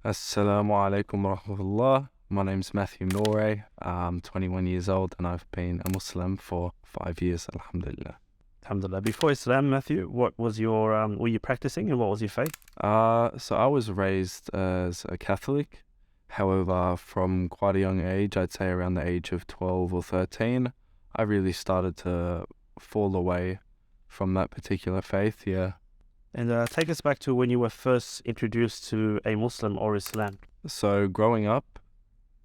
Assalamu alaikum wa rahmatullah. My name's Matthew Noore. I'm 21 years old and I've been a Muslim for 5 years, alhamdulillah. Alhamdulillah. Before Islam, Matthew, what was your were you practicing and what was your faith? So I was raised as a Catholic. However, from quite a young age, I'd say around the age of 12 or 13, I really started to fall away from that particular faith, yeah. And take us back to when you were first introduced to a Muslim or Islam. So growing up,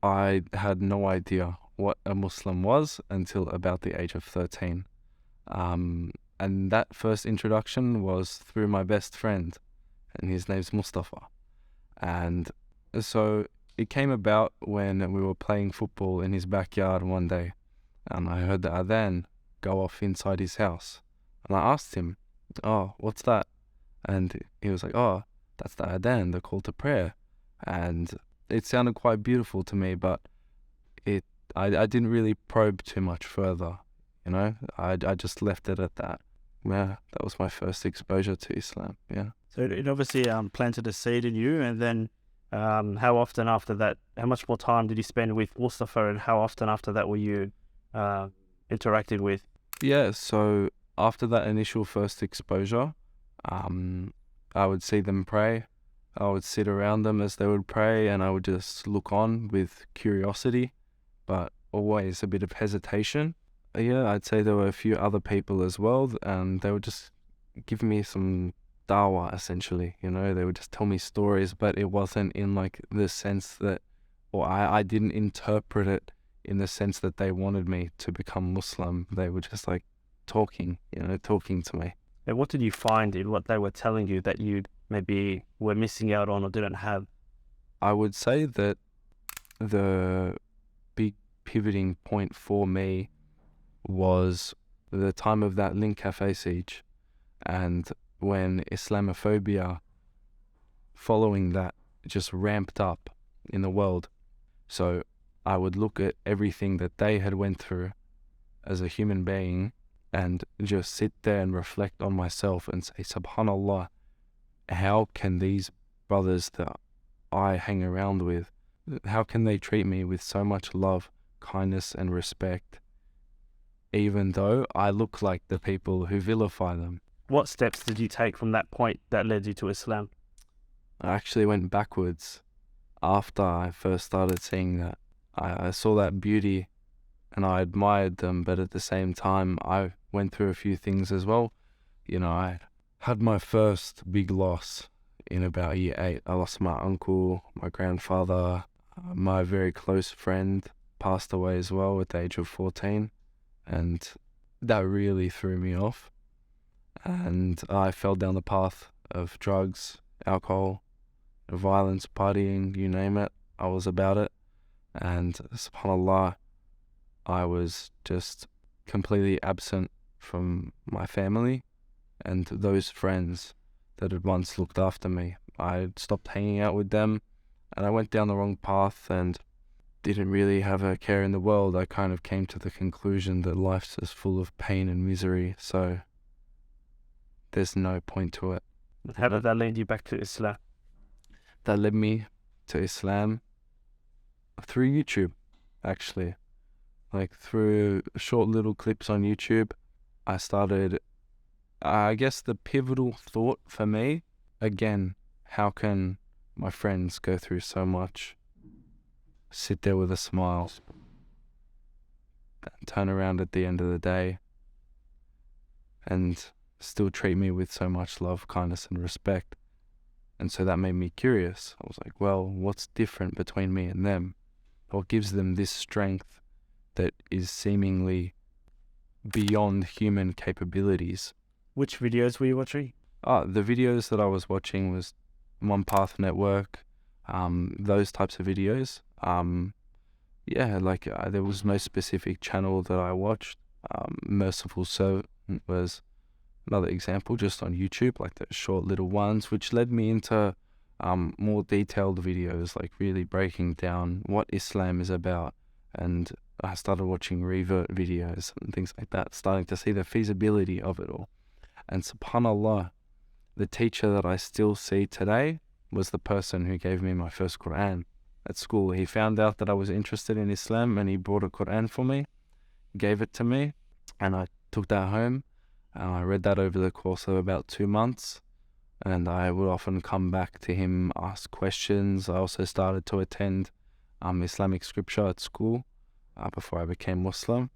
I had no idea what a Muslim was until about the age of 13. And that first introduction was through my best friend, and his name's Mustafa. And so it came about when we were playing football in his backyard one day, and I heard the Athan go off inside his house. And I asked him, "Oh, what's that?" And he was like, "Oh, that's the Athan, the call to prayer." And it sounded quite beautiful to me, but I didn't really probe too much further, you know? I just left it at that. Yeah, that was my first exposure to Islam, yeah. So it obviously planted a seed in you, and then how often after that, how much more time did you spend with Mustafa, and how often after that were you interacting with? Yeah, so after that initial first exposure, I would see them pray. I would sit around them as they would pray, and I would just look on with curiosity, but always a bit of hesitation. Yeah, I'd say there were a few other people as well, and they would just give me some dawah, essentially, you know. They would just tell me stories, but it wasn't in like the sense that, or I didn't interpret it in the sense that they wanted me to become Muslim. They were just like talking to me. And what did you find in what they were telling you that you maybe were missing out on or didn't have? I would say that the big pivoting point for me was the time of that Lindt Cafe Siege, and when Islamophobia following that just ramped up in the world. So I would look at everything that they had went through as a human being and just sit there and reflect on myself and say, subhanallah, how can these brothers that I hang around with, how can they treat me with so much love, kindness and respect, even though I look like the people who vilify them? What steps did you take from that point that led you to Islam? I actually went backwards after I first started seeing that. I saw that beauty and I admired them, but at the same time, I went through a few things as well. You know, I had my first big loss in about year 8. I lost my uncle, my grandfather, my very close friend passed away as well at the age of 14, and that really threw me off. And I fell down the path of drugs, alcohol, violence, partying, you name it, I was about it. And subhanallah, I was just completely absent from my family and those friends that had once looked after me. I stopped hanging out with them, and I went down the wrong path and didn't really have a care in the world. I kind of came to the conclusion that life's just full of pain and misery, so there's no point to it. How did that lead you back to Islam? That led me to Islam through YouTube, actually. Like through short little clips on YouTube, I started, I guess the pivotal thought for me, again, how can my friends go through so much, sit there with a smile, turn around at the end of the day, and still treat me with so much love, kindness, and respect? And so that made me curious. I was like, well, what's different between me and them? What gives them this strength that is seemingly beyond human capabilities? Which videos were you watching? The videos that I was watching was One Path Network, those types of videos. There was no specific channel that I watched. Merciful Servant was another example, just on YouTube, like the short little ones, which led me into more detailed videos, like really breaking down what Islam is about. And I started watching Revert videos and things like that, starting to see the feasibility of it all. And subhanallah, the teacher that I still see today was the person who gave me my first Quran at school. He found out that I was interested in Islam and he brought a Quran for me, gave it to me, and I took that home and I read that over the course of about 2 months. And I would often come back to him, ask questions. I also started to attend Islamic scripture at school before I became Muslim.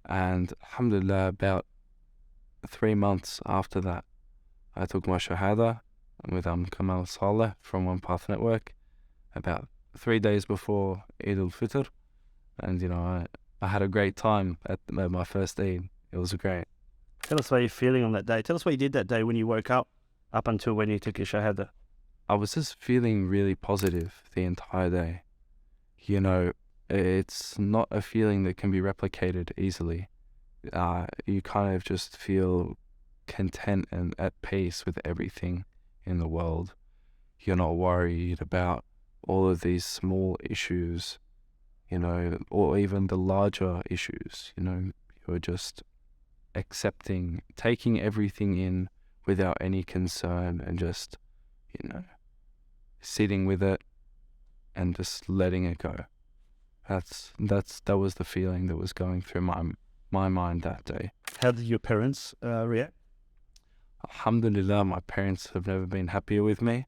And alhamdulillah, about 3 months after that, I took my Shahada with Kamal Saleh from One Path Network about 3 days before Eid al-Fitr. And, I had a great time at my first Eid. It was great. Tell us how you're feeling on that day. Tell us what you did that day when you woke up until when you took your Shahada. I was just feeling really positive the entire day. It's not a feeling that can be replicated easily. You kind of just feel content and at peace with everything in the world. You're not worried about all of these small issues, or even the larger issues. You're just accepting, taking everything in without any concern and just, sitting with it and just letting it go. That was the feeling that was going through my mind that day. How did your parents react? Alhamdulillah, my parents have never been happier with me.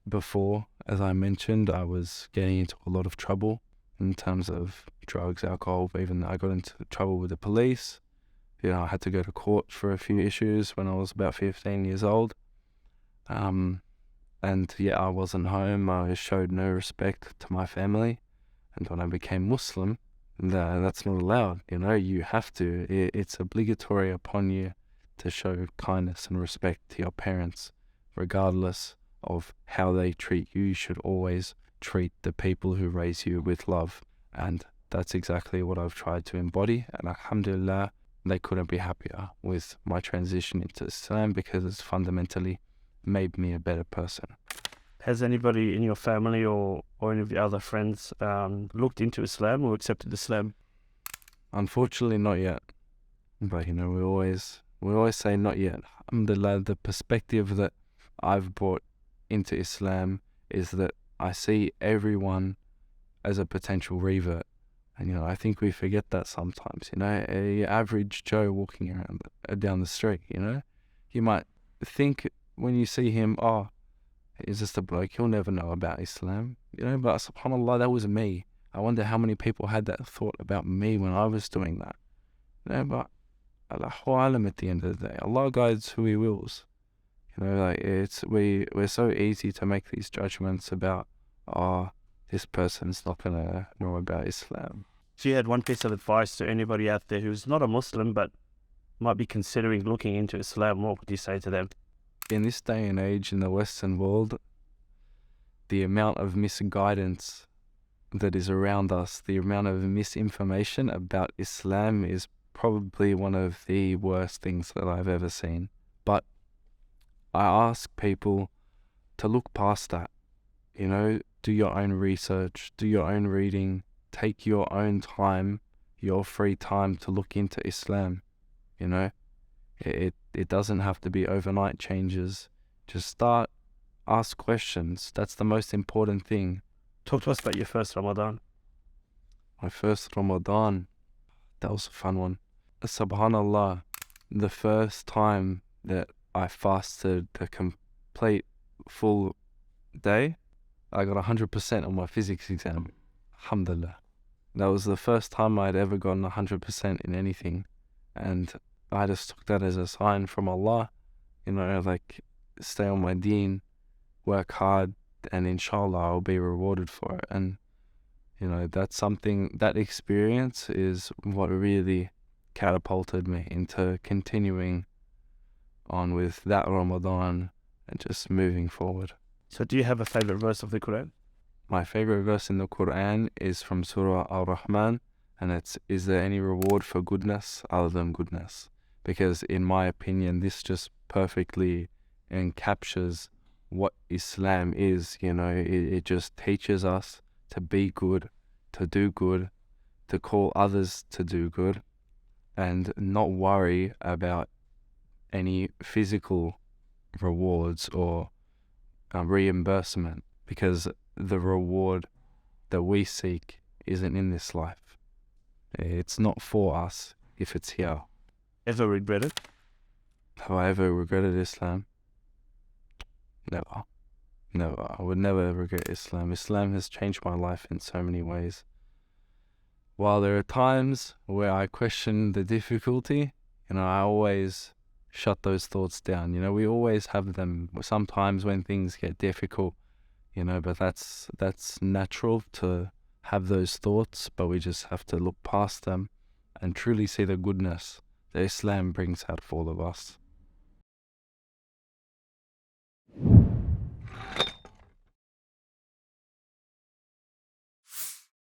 Before, as I mentioned, I was getting into a lot of trouble in terms of drugs, alcohol. Even I got into trouble with the police. I had to go to court for a few issues when I was about 15 years old. I wasn't home. I showed no respect to my family. And when I became Muslim, that's not allowed. You have to. It's obligatory upon you to show kindness and respect to your parents, regardless of how they treat you. You should always treat the people who raise you with love. And that's exactly what I've tried to embody. And alhamdulillah, they couldn't be happier with my transition into Islam because it's fundamentally made me a better person. Has anybody in your family or any of your other friends looked into Islam or accepted Islam? Unfortunately, not yet. But we always say not yet. Alhamdulillah, the perspective that I've brought into Islam is that I see everyone as a potential revert. And, I think we forget that sometimes, your average Joe walking around down the street, you might think when you see him, oh, he's just a bloke, he'll never know about Islam, but subhanAllah, that was me. I wonder how many people had that thought about me when I was doing that, but Allahu Alam at the end of the day, Allah guides who He wills, we're so easy to make these judgments about, this person's not going to know about Islam. If you had one piece of advice to anybody out there who's not a Muslim but might be considering looking into Islam, what would you say to them? In this day and age in the Western world, the amount of misguidance that is around us, the amount of misinformation about Islam is probably one of the worst things that I've ever seen. But I ask people to look past that, do your own research, do your own reading, take your own time, your free time to look into Islam, It doesn't have to be overnight changes. Just start, ask questions. That's the most important thing. Talk to us about your first Ramadan. My first Ramadan, that was a fun one. Subhanallah, the first time that I fasted the complete full day, I got 100% on my physics exam. Alhamdulillah. That was the first time I'd ever gotten 100% in anything. And I just took that as a sign from Allah, stay on my deen, work hard, and inshallah I'll be rewarded for it. And, that's something, that experience is what really catapulted me into continuing on with that Ramadan and just moving forward. So do you have a favorite verse of the Quran? My favorite verse in the Quran is from Surah Al-Rahman, and it's, is there any reward for goodness other than goodness? Because in my opinion, this just perfectly encaptures what Islam is. It just teaches us to be good, to do good, to call others to do good, and not worry about any physical rewards or reimbursement, because the reward that we seek isn't in this life. It's not for us if it's here. Ever regretted? Have I ever regretted Islam? Never. Never. I would never regret Islam. Islam has changed my life in so many ways. While there are times where I question the difficulty, I always shut those thoughts down. We always have them sometimes when things get difficult, but that's natural to have those thoughts, but we just have to look past them and truly see the goodness that Islam brings out for all of us.